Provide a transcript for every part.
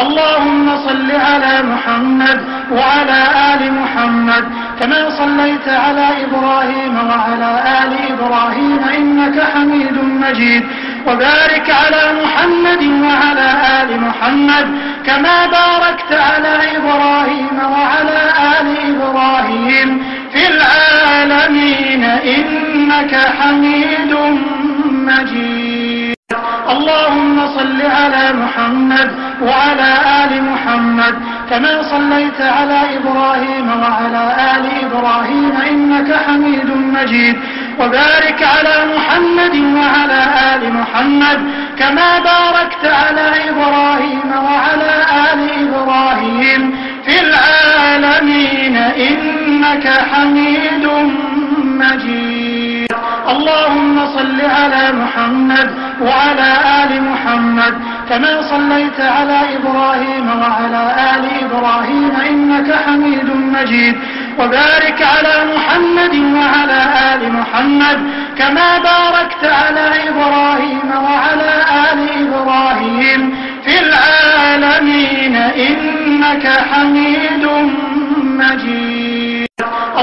اللهم صل على محمد وعلى آل محمد كما صليت على إبراهيم وعلى آل إبراهيم إنك حميد مجيد. وبارك على محمد وعلى آل محمد كما باركت على إبراهيم وعلى آل إبراهيم في العالمين إنك حميد مجيد. اللهم صل على محمد وعلى آل محمد كما صليت على إبراهيم وعلى آل إبراهيم إنك حميد مجيد. وبارك على محمد وعلى آل محمد كما باركت على إبراهيم وعلى آل إبراهيم في العالمين إنك حميد مجيد. اللهم صل على محمد وعلى آل محمد كما صليت على إبراهيم وعلى آل إبراهيم إنك حميد مجيد. وبارك على محمد وعلى آل محمد كما باركت على إبراهيم وعلى آل إبراهيم في العالمين إنك حميد مجيد.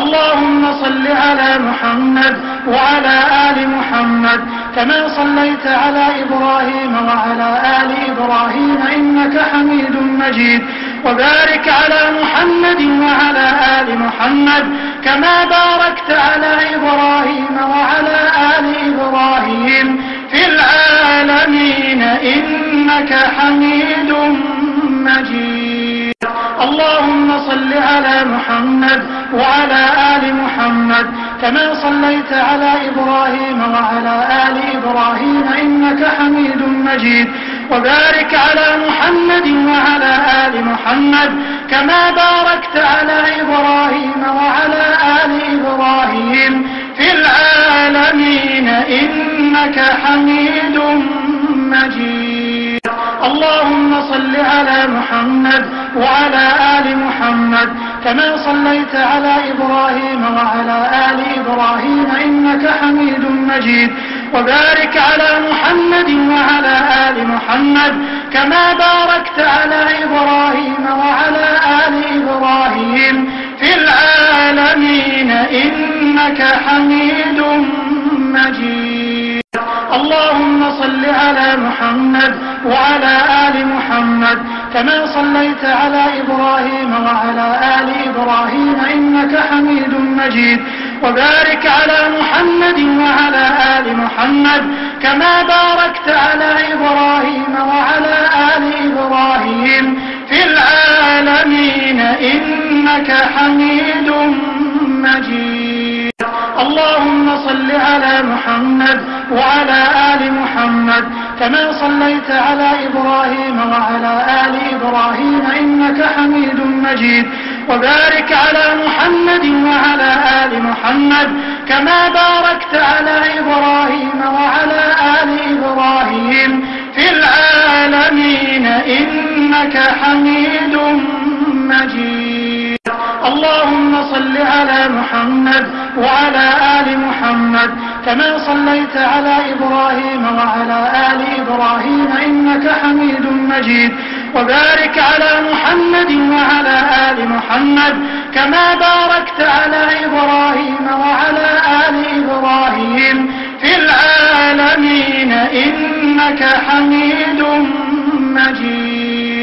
اللهم صل على محمد وعلى آل محمد كما صليت على إبراهيم وعلى آل إبراهيم إنك حميد مجيد. وبارك على محمد وعلى آل محمد كما باركت على إبراهيم وعلى آل إبراهيم في العالمين إنك حميد مجيد. اللهم صل على محمد وعلى آل محمد كما صليت على إبراهيم وعلى آل إبراهيم إنك حميد مجيد. وبارك على محمد وعلى آل محمد كما باركت على إبراهيم وعلى آل إبراهيم في العالمين إنك حميد مجيد. اللهم صل على محمد وعلى آل محمد كما صليت على إبراهيم وعلى آل إبراهيم إنك حميد مجيد. وبارك على محمد وعلى آل محمد كما باركت على إبراهيم وعلى آل إبراهيم في العالمين إنك حميد مجيد. اللهم صل على محمد وعلى آل محمد كما صليت على إبراهيم وعلى آل إبراهيم إنك حميد مجيد. وبارك على محمد وعلى آل محمد كما باركت على إبراهيم وعلى آل إبراهيم في العالمين إنك حميد مجيد. اللهم صل على محمد وعلى آل محمد كما صليت على إبراهيم وعلى آل إبراهيم إنك حميد مجيد. وبارك على محمد وعلى آل محمد كما باركت على إبراهيم وعلى آل إبراهيم في العالمين إنك حميد مجيد. اللهم صل على محمد وعلى آل محمد كما صليت على إبراهيم وعلى آل إبراهيم إنك حميد مجيد. وبارك على محمد وعلى آل محمد كما باركت على إبراهيم وعلى آل إبراهيم في العالمين إنك حميد مجيد.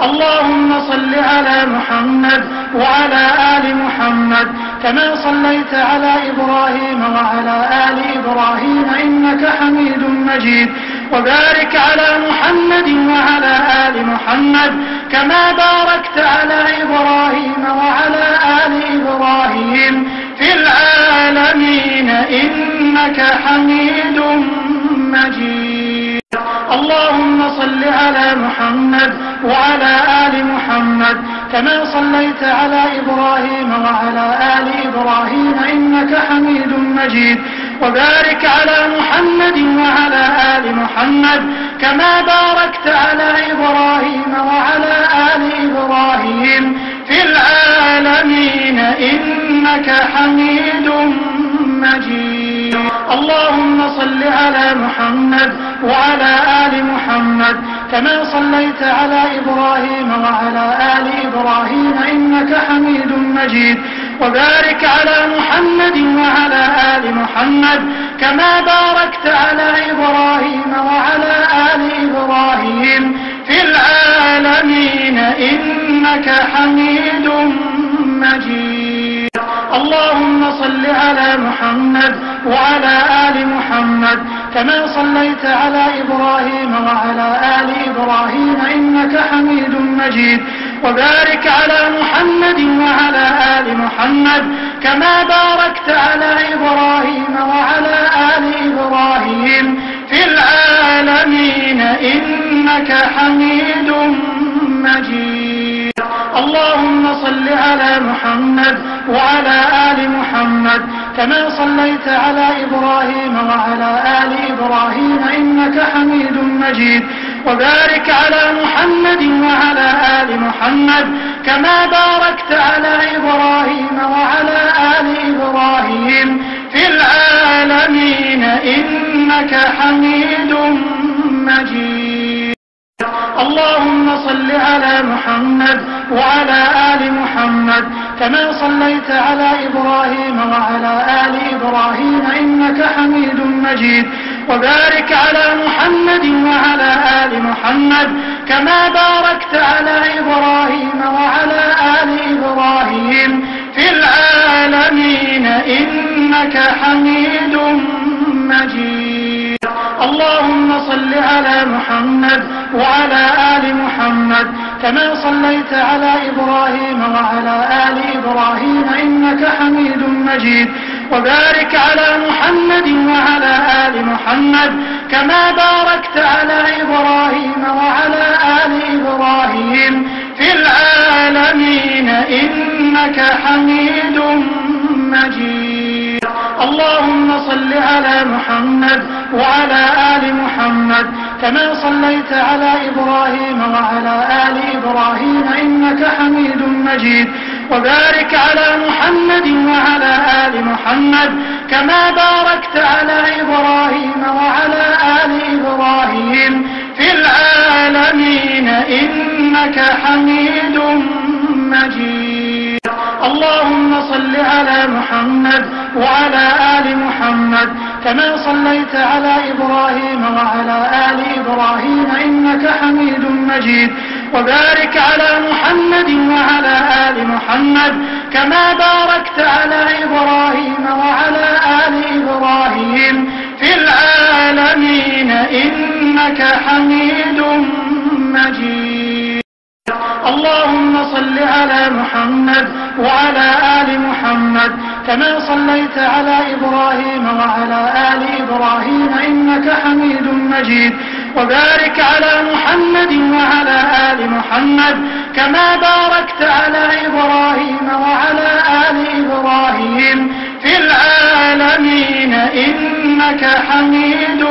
اللهم صل على محمد وعلى آل محمد كما صليت على إبراهيم وعلى آل إبراهيم إنك حميد مجيد. وبارك على محمد وعلى آل محمد كما باركت على إبراهيم وعلى آل إبراهيم في العالمين إنك حميد مجيد. اللهم صل على محمد وعلى آل محمد كما صليت على إبراهيم وعلى آل إبراهيم إنك حميد مجيد. وبارك على محمد وعلى آل محمد كما باركت على إبراهيم وعلى آل إبراهيم في العالمين إنك حميد مجيد. اللهم صل على محمد وعلى آل محمد كما صليت على إبراهيم وعلى آل إبراهيم إنك حميد مجيد. وبارك على محمد وعلى آل محمد كما باركت على إبراهيم وعلى آل إبراهيم في العالمين إنك حميد مجيد. اللهم صل على محمد وعلى آل محمد كما صليت على إبراهيم وعلى آل إبراهيم إنك حميد مجيد. وبارك على محمد وعلى آل محمد كما باركت على إبراهيم وعلى آل إبراهيم في العالمين إنك حميد مجيد. اللهم صل على محمد وعلى آل محمد كما صليت على إبراهيم وعلى آل إبراهيم إنك حميد مجيد. وبارك على محمد وعلى آل محمد كما باركت على إبراهيم وعلى آل إبراهيم في العالمين إنك حميد مجيد. اللهم صل على محمد وعلى آل محمد كما صليت على إبراهيم وعلى آل إبراهيم إنك حميد مجيد. وبارك على محمد وعلى آل محمد كما باركت على إبراهيم وعلى آل إبراهيم في العالمين إنك حميد مجيد. اللهم صل على محمد وعلى آل محمد كما صليت على إبراهيم وعلى آل إبراهيم إنك حميد مجيد. وبارك على محمد وعلى آل محمد كما باركت على إبراهيم وعلى آل إبراهيم في العالمين إنك حميد مجيد. اللهم صل على محمد وعلى آل محمد كما صليت على إبراهيم وعلى آل إبراهيم إنك حميد مجيد. وبارك على محمد وعلى آل محمد كما باركت على إبراهيم وعلى آل إبراهيم في العالمين إنك حميد مجيد. اللهم صل على محمد وعلى آل محمد كما صليت على إبراهيم وعلى آل إبراهيم إنك حميد مجيد. وبارك على محمد وعلى آل محمد كما باركت على إبراهيم وعلى آل إبراهيم في العالمين إنك حميد مجيد. اللهم صل على محمد وعلى آل محمد كما صليت على إبراهيم وعلى آل إبراهيم إنك حميد مجيد. وبارك على محمد وعلى آل محمد كما باركت على إبراهيم وعلى آل إبراهيم في العالمين إنك حميد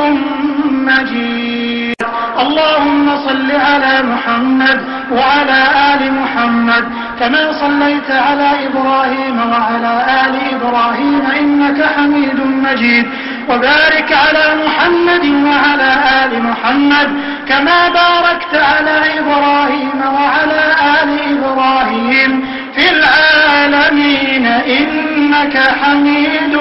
مجيد. اللهم صل على محمد وعلى آل محمد كما صليت على إبراهيم وعلى آل إبراهيم إنك حميد مجيد. وبارك على محمد وعلى آل محمد كما باركت على إبراهيم وعلى آل إبراهيم في العالمين إنك حميد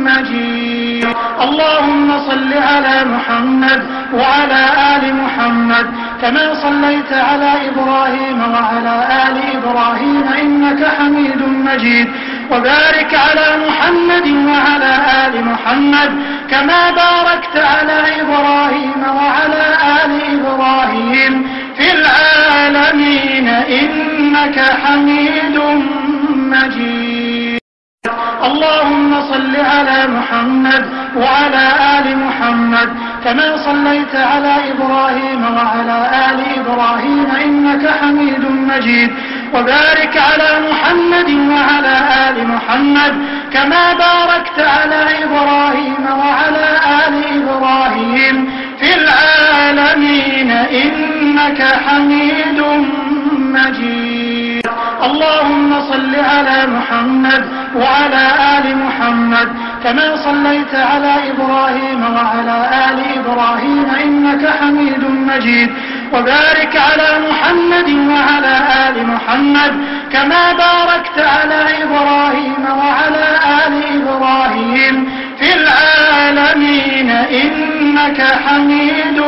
مجيد. اللهم صل على محمد وعلى آل محمد كما صليت على إبراهيم وعلى آل إبراهيم إنك حميد مجيد. وبارك على محمد وعلى آل محمد كما باركت على إبراهيم وعلى آل إبراهيم في العالمين إنك حميد مجيد. اللهم صل على محمد وعلى آل محمد كما صليت على إبراهيم وعلى آل إبراهيم إنك حميد مجيد. وبارك على محمد وعلى آل محمد كما باركت على إبراهيم وعلى آل إبراهيم في العالمين إنك حميد مجيد. اللهم صل على محمد وعلى آل محمد كما صليت على إبراهيم وعلى آل إبراهيم إنك حميد مجيد. وبارك على محمد وعلى آل محمد كما باركت على إبراهيم وعلى آل إبراهيم في العالمين إنك حميد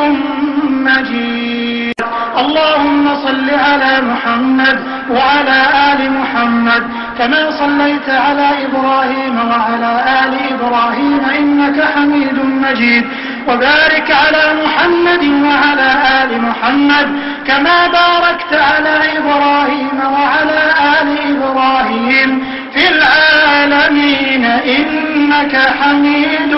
مجيد. اللهم صل على محمد وعلى آل محمد كما صليت على إبراهيم وعلى آل إبراهيم إنك حميد مجيد. وبارك على محمد وعلى آل محمد كما باركت على إبراهيم وعلى آل إبراهيم في العالمين إنك حميد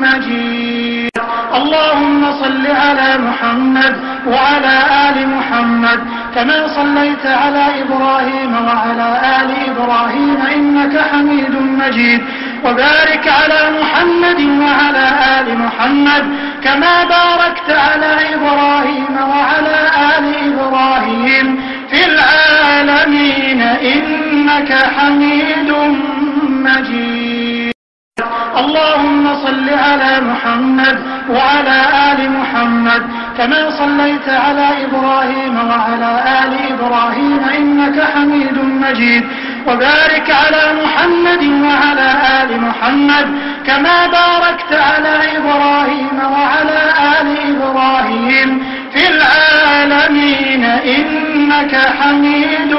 مجيد. اللهم صل على محمد وعلى آل محمد كما صليت على إبراهيم وعلى آل إبراهيم إنك حميد مجيد. وبارك على محمد وعلى آل محمد كما باركت على إبراهيم وعلى آل إبراهيم في العالمين إنك حميد مجيد. اللهم صل على محمد وعلى آل محمد كما صليت على إبراهيم وعلى آل إبراهيم إنك حميد مجيد. وبارك على محمد وعلى آل محمد كما باركت على إبراهيم وعلى آل إبراهيم في العالمين إنك حميد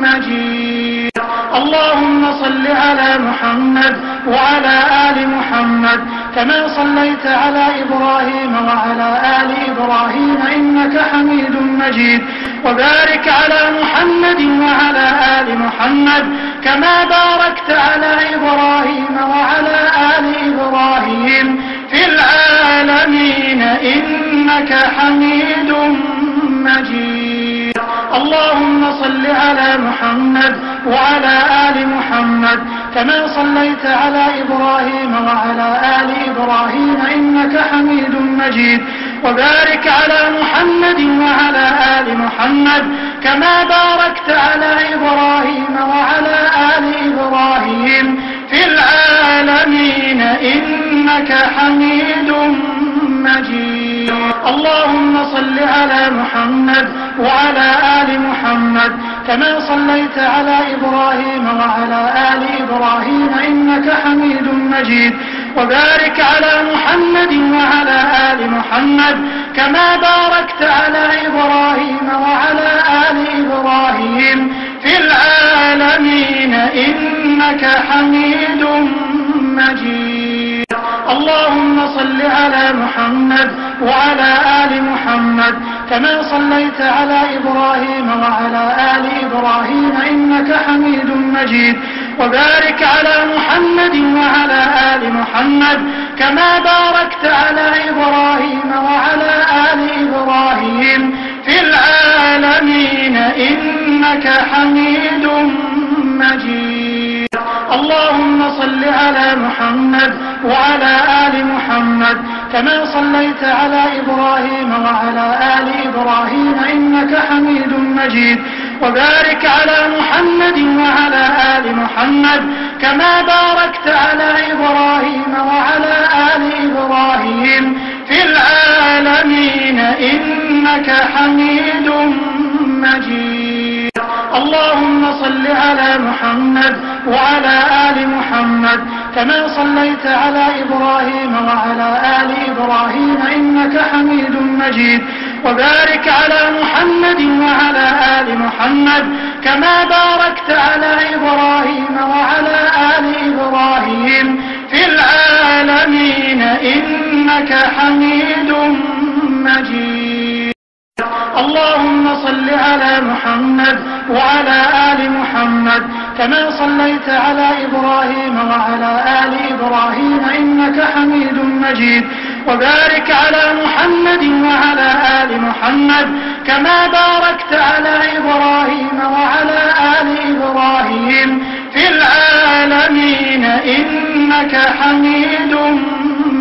مجيد. اللهم صل على محمد وعلى آل محمد كما صليت على إبراهيم وعلى آل إبراهيم إنك حميد مجيد. وبارك على محمد وعلى آل محمد كما باركت على إبراهيم وعلى آل إبراهيم في العالمين إنك حميد مجيد. اللهم صل على محمد وعلى آل محمد كما صليت على إبراهيم وعلى آل إبراهيم إنك حميد مجيد. وبارك على محمد وعلى آل محمد كما باركت على إبراهيم وعلى آل إبراهيم في العالمين إنك حميد مجيد. اللهم صل على محمد وعلى آل محمد كما صليت على إبراهيم وعلى آل إبراهيم إنك حميد مجيد. وبارك على محمد وعلى آل محمد كما باركت على إبراهيم وعلى آل إبراهيم في العالمين إنك حميد مجيد. اللهم صل على محمد وعلى آل محمد كما صليت على إبراهيم وعلى آل إبراهيم إنك حميد مجيد. وبارك على محمد وعلى آل محمد كما باركت على إبراهيم وعلى آل إبراهيم في العالمين إنك حميد مجيد. اللهم صل على محمد وعلى آل محمد كما صليت على إبراهيم وعلى آل إبراهيم إنك حميد مجيد. وبارك على محمد وعلى آل محمد كما باركت على إبراهيم وعلى آل إبراهيم في العالمين إنك حميد مجيد. اللهم صل على محمد وعلى آل محمد كما صليت على إبراهيم وعلى آل إبراهيم إنك حميد مجيد. وبارك على محمد وعلى آل محمد كما باركت على إبراهيم وعلى آل إبراهيم في العالمين إنك حميد مجيد. اللهم صل على محمد وعلى آل محمد كما صليت على إبراهيم وعلى آل إبراهيم إنك حميد مجيد. وبارك على محمد وعلى آل محمد كما باركت على إبراهيم وعلى آل إبراهيم في العالمين إنك حميد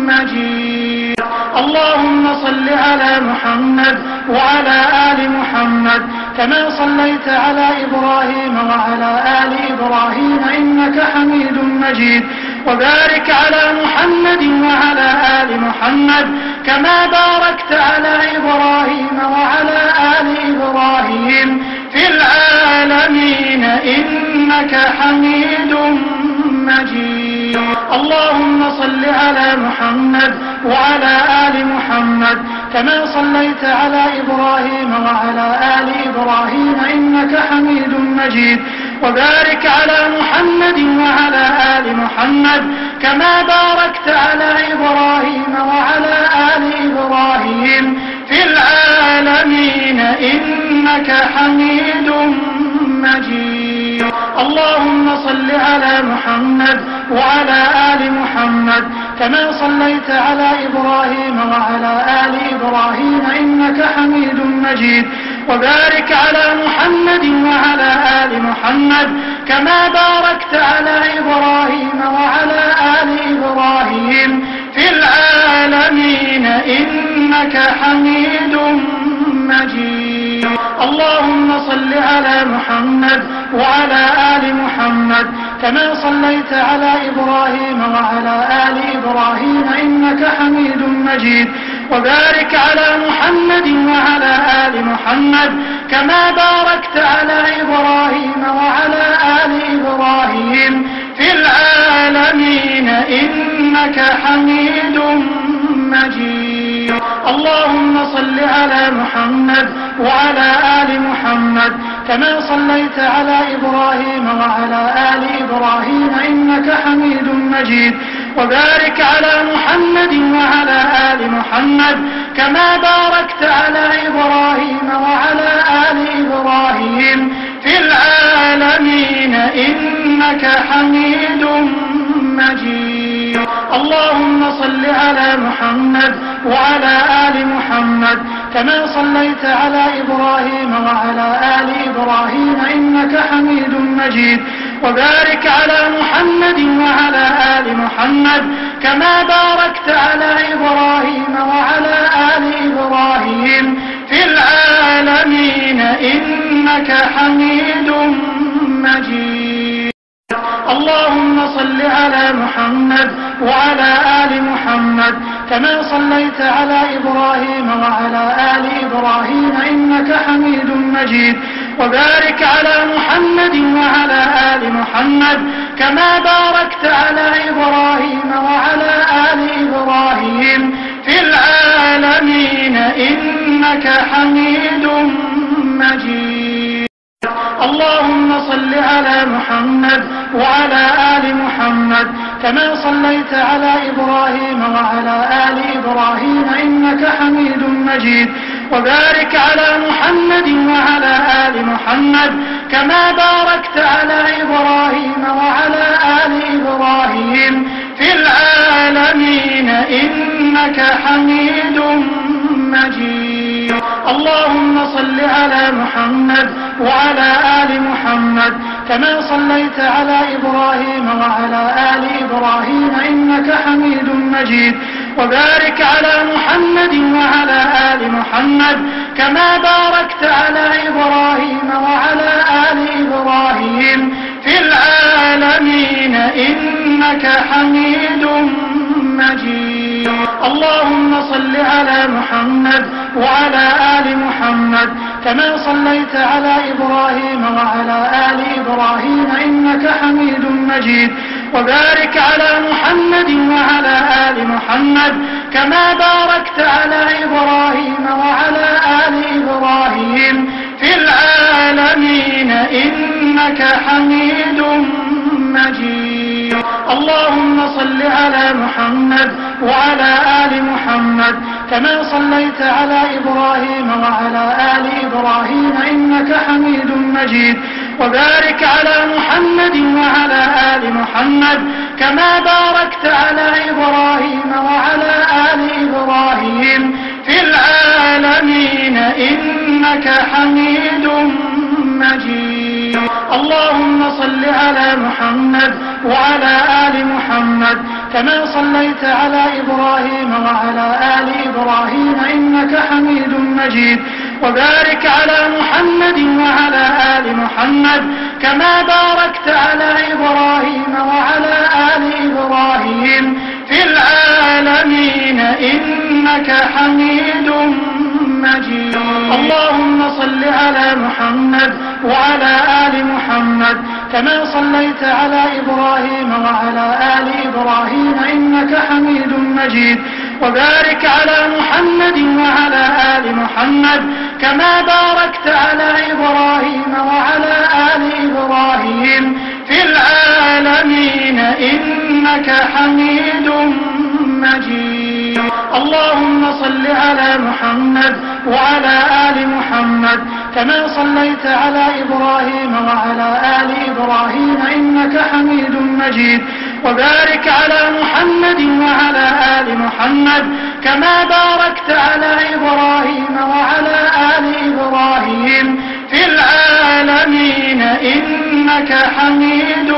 مجيد. اللهم صل على محمد وعلى آل محمد كما صليت على إبراهيم وعلى آل إبراهيم إنك حميد مجيد. وبارك على محمد وعلى آل محمد كما باركت على إبراهيم وعلى آل إبراهيم في العالمين إنك حميد مجيد. اللهم صل على محمد وعلى آل محمد كما صليت على إبراهيم وعلى آل إبراهيم إنك حميد مجيد. وبارك على محمد وعلى آل محمد كما باركت على إبراهيم وعلى آل إبراهيم في العالمين إنك حميد مجيد. اللهم صل على محمد وعلى آل محمد كما صليت على إبراهيم وعلى آل إبراهيم إنك حميد مجيد. وبارك على محمد وعلى آل محمد كما باركت على إبراهيم وعلى آل إبراهيم في العالمين إنك حميد مجيد. اللهم صل على محمد وعلى آل محمد كما صليت على إبراهيم وعلى آل إبراهيم إنك حميد مجيد. وبارك على محمد وعلى آل محمد كما باركت على إبراهيم وعلى آل إبراهيم في العالمين إنك حميد مجيد. اللهم صل على محمد وعلى آل محمد كما صليت على إبراهيم وعلى آل إبراهيم إنك حميد مجيد. وبارك على محمد وعلى آل محمد كما باركت على إبراهيم وعلى آل إبراهيم في العالمين إنك حميد مجيد. اللهم صل على محمد وعلى آل محمد كما صليت على إبراهيم وعلى آل إبراهيم إنك حميد مجيد. وبارك على محمد وعلى آل محمد كما باركت على إبراهيم وعلى آل إبراهيم في العالمين إنك حميد مجيد. اللهم صل على محمد وعلى آل محمد كما صليت على إبراهيم وعلى آل إبراهيم إنك حميد مجيد. وبارك على محمد وعلى آل محمد كما باركت على إبراهيم وعلى آل إبراهيم في العالمين إنك حميد مجيد. اللهم صل على محمد وعلى آل محمد كما صليت على إبراهيم وعلى آل إبراهيم إنك حميد مجيد. وبارك على محمد وعلى آل محمد كما باركت على إبراهيم وعلى آل إبراهيم في العالمين إنك حميد مجيد. اللهم صل على محمد وعلى آل محمد كما صليت على إبراهيم وعلى آل إبراهيم إنك حميد مجيد. وبارك على محمد وعلى آل محمد كما باركت على إبراهيم وعلى آل إبراهيم في العالمين إنك حميد مجيد. اللهم صل على محمد وعلى آل محمد كما صليت على إبراهيم وعلى آل إبراهيم إنك حميد مجيد. وبارك على محمد وعلى آل محمد كما باركت على إبراهيم وعلى آل إبراهيم في العالمين إنك حميد مجيد. اللهم صل على محمد وعلى آل محمد كما صليت على إبراهيم وعلى آل إبراهيم إنك حميد مجيد. وبارك على محمد وعلى آل محمد كما باركت على إبراهيم وعلى آل إبراهيم في العالمين إنك حميد مجيد. اللهم صل على محمد وعلى آل محمد كما صليت على إبراهيم وعلى آل إبراهيم إنك حميد مجيد. وبارك على محمد وعلى آل محمد كما باركت على إبراهيم وعلى آل إبراهيم اللهم صل على محمد وعلى آل محمد كما صليت على إبراهيم وعلى آل إبراهيم إنك حميد مجيد. وبارك على محمد وعلى آل محمد كما باركت على إبراهيم وعلى آل إبراهيم في العالمين إنك حميد مجيد. اللهم صل على محمد وعلى آل محمد كما صليت على إبراهيم وعلى آل إبراهيم إنك حميد مجيد. وبارك على محمد وعلى آل محمد كما باركت على إبراهيم وعلى آل إبراهيم في العالمين إنك حميد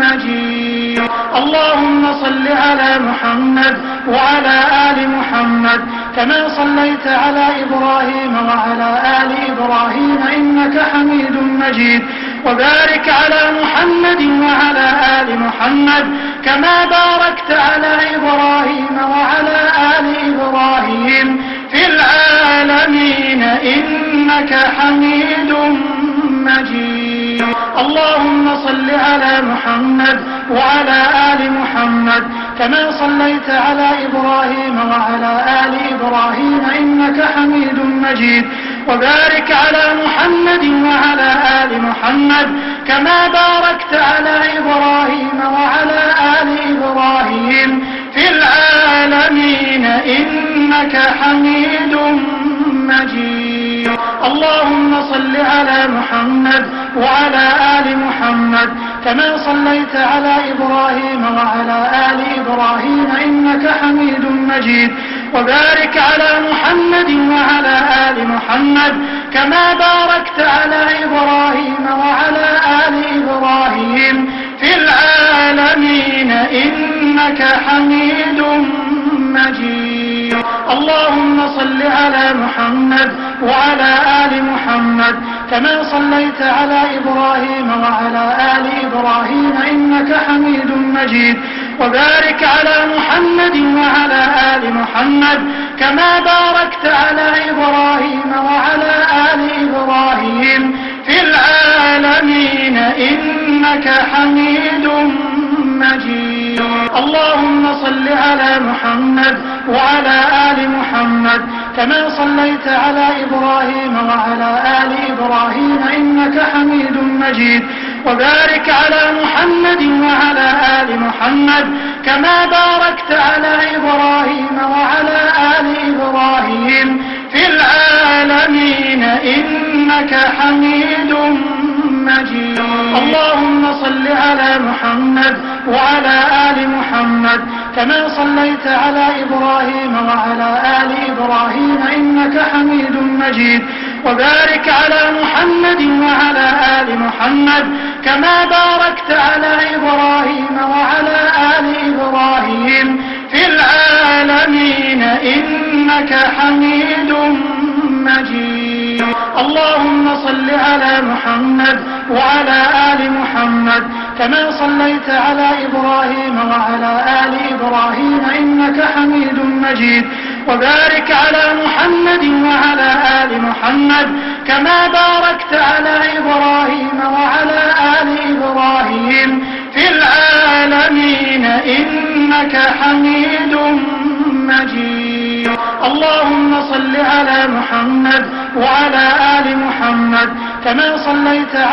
مجيد. اللهم صل على محمد وعلى آل محمد كما صليت على إبراهيم وعلى آل إبراهيم إنك حميد مجيد. وبارك على محمد وعلى آل محمد كما باركت على إبراهيم وعلى آل إبراهيم في العالمين إنك حميد مجيد. اللهم صل على محمد وعلى آل محمد كما صليت على إبراهيم وعلى آل إبراهيم إنك حميد مجيد. وبارك على محمد وعلى آل محمد كما باركت على إبراهيم وعلى آل إبراهيم في العالمين إنك حميد مجيد. اللهم صل على محمد وعلى آل محمد كما صليت على إبراهيم وعلى آل إبراهيم إنك حميد مجيد. وبارك على محمد وعلى آل محمد كما باركت على إبراهيم وعلى آل إبراهيم في العالمين إنك حميد مجيد. اللهم صل على محمد وعلى آل محمد كما صليت على إبراهيم وعلى آل إبراهيم إنك حميد مجيد. وبارك على محمد وعلى آل محمد كما باركت على إبراهيم وعلى آل إبراهيم في العالمين إنك حميد مجيد. اللهم صل على محمد وعلى آل محمد كما صليت على إبراهيم وعلى آل إبراهيم إنك حميد مجيد. وبارك على محمد وعلى آل محمد كما باركت على إبراهيم وعلى آل إبراهيم في العالمين إنك حميد مجيد. اللهم صل على محمد وعلى آل محمد كما صليت على إبراهيم وعلى آل إبراهيم إنك حميد مجيد. وبارك على محمد وعلى آل محمد كما باركت على إبراهيم وعلى آل إبراهيم في العالمين إنك حميد مجيد. اللهم صل على محمد وعلى آل محمد كما صليت على إبراهيم وعلى آل إبراهيم إنك حميد مجيد. وبارك على محمد وعلى آل محمد كما باركت على إبراهيم وعلى آل إبراهيم في العالمين إنك حميد مجيد. اللهم صل على محمد وعلى آل محمد كما صليت على